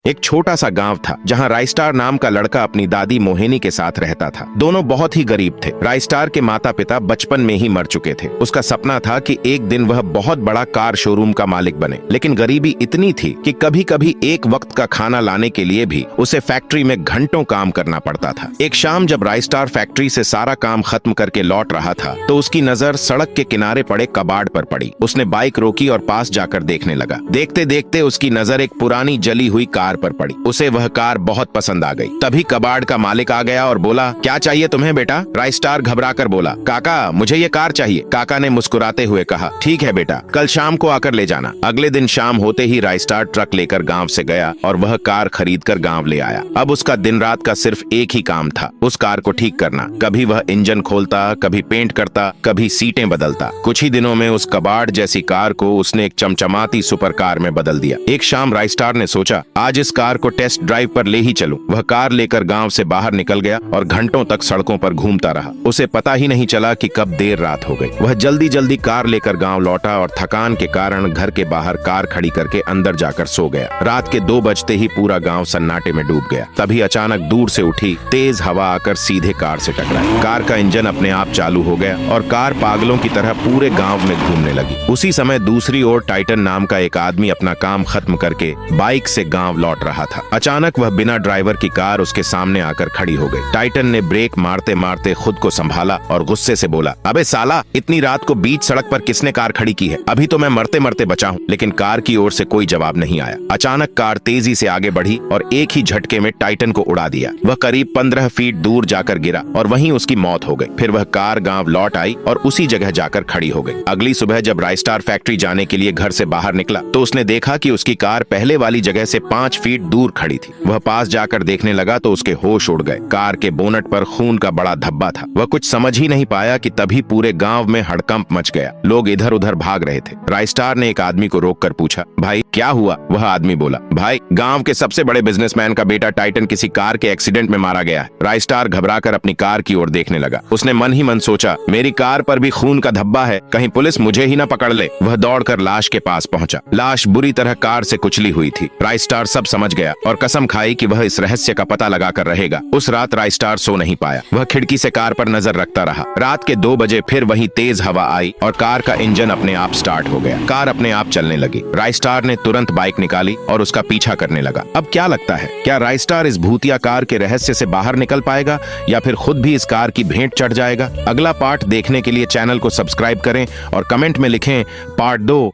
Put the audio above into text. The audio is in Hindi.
एक छोटा सा गांव था जहां राइस्टार नाम का लड़का अपनी दादी मोहिनी के साथ रहता था। दोनों बहुत ही गरीब थे। राइस्टार के माता पिता बचपन में ही मर चुके थे। उसका सपना था कि एक दिन वह बहुत बड़ा कार शोरूम का मालिक बने, लेकिन गरीबी इतनी थी कि कभी कभी एक वक्त का खाना लाने के लिए भी उसे फैक्ट्री में घंटों काम करना पड़ता था। एक शाम जब राइस्टार फैक्ट्री से सारा काम खत्म करके लौट रहा था तो उसकी नजर सड़क के किनारे पड़े कबाड़ पर पड़ी। उसने बाइक रोकी और पास जाकर देखने लगा। देखते देखते उसकी नजर एक पुरानी जली हुई कार पर पड़ी। उसे वह कार बहुत पसंद आ गई। तभी कबाड़ का मालिक आ गया और बोला, क्या चाहिए तुम्हें बेटा? राइस्टार घबरा कर बोला, काका मुझे ये कार चाहिए। काका ने मुस्कुराते हुए कहा, ठीक है बेटा, कल शाम को आकर ले जाना। अगले दिन शाम होते ही राइस्टार ट्रक लेकर गांव से गया और वह कार खरीद कर गांव ले आया। अब उसका दिन रात का सिर्फ एक ही काम था, उस कार को ठीक करना। कभी वह इंजन खोलता, कभी पेंट करता, कभी सीटें बदलता। कुछ ही दिनों में उस कबाड़ जैसी कार को उसने एक चमचमाती सुपर कार में बदल दिया। एक शाम राइस्टार ने सोचा, आज इस कार को टेस्ट ड्राइव पर ले ही चलूं। वह कार लेकर गांव से बाहर निकल गया और घंटों तक सड़कों पर घूमता रहा। उसे पता ही नहीं चला कि कब देर रात हो गई। वह जल्दी जल्दी कार लेकर गांव लौटा और थकान के कारण घर के बाहर कार खड़ी करके अंदर जाकर सो गया। रात के 2 बजते ही पूरा गांव सन्नाटे में डूब गया। तभी अचानक दूर से उठी तेज हवा आकर सीधे कार से टकराई। कार का इंजन अपने आप चालू हो गया और कार पागलों की तरह पूरे गांव में घूमने लगी। उसी समय दूसरी ओर टाइटन नाम का एक आदमी अपना काम खत्म करके बाइक से गांव लौट रहा था। अचानक वह बिना ड्राइवर की कार उसके सामने आकर खड़ी हो गई। टाइटन ने ब्रेक मारते मारते खुद को संभाला और गुस्से से बोला, अबे साला, इतनी रात को बीच सड़क पर किसने कार खड़ी की है? अभी तो मैं मरते मरते बचा हूँ। लेकिन कार की ओर से कोई जवाब नहीं आया। अचानक कार तेजी से आगे बढ़ी और एक ही झटके में टाइटन को उड़ा दिया। वह करीब 15 फीट दूर जाकर गिरा और वहीं उसकी मौत हो गई। फिर वह कार गांव लौट आई और उसी जगह जाकर खड़ी हो गई। अगली सुबह जब राइस्टार फैक्ट्री जाने के लिए घर से बाहर निकला तो उसने देखा कि उसकी कार पहले वाली जगह से 5 फीट दूर खड़ी थी। वह पास जाकर देखने लगा तो उसके होश उड़ गए। कार के बोनट पर खून का बड़ा धब्बा था। वह कुछ समझ ही नहीं पाया कि तभी पूरे गांव में हड़कंप मच गया। लोग इधर उधर भाग रहे थे। राइस्टार ने एक आदमी को रोककर पूछा, भाई क्या हुआ? वह आदमी बोला, भाई गांव के सबसे बड़े बिजनेसमैन का बेटा टाइटन किसी कार के एक्सीडेंट में मारा गया है। राइस्टार घबराकर अपनी कार की ओर देखने लगा। उसने मन ही मन सोचा, मेरी कार पर भी खून का धब्बा है, कहीं पुलिस मुझे ही न पकड़ ले। वह दौड़कर लाश के पास पहुंचा। लाश बुरी तरह कार से कुचली हुई थी। राइस्टार सब समझ गया और कसम खाई कि वह इस रहस्य का पता लगाकर रहेगा। उस रात राइस्टार सो नहीं पाया। वह खिड़की से कार पर नजर रखता रहा। रात के 2 बजे फिर वही तेज हवा आई और कार का इंजन अपने आप स्टार्ट हो गया। कार अपने आप चलने लगी। राइस्टार ने तुरंत बाइक निकाली और उसका पीछा करने लगा। अब क्या लगता है, क्या राइस्टार इस भूतिया कार के रहस्य से बाहर निकल पाएगा या फिर खुद भी इस कार की भेंट चढ़ जाएगा? अगला पार्ट देखने के लिए चैनल को सब्सक्राइब करें और कमेंट में लिखें पार्ट 2।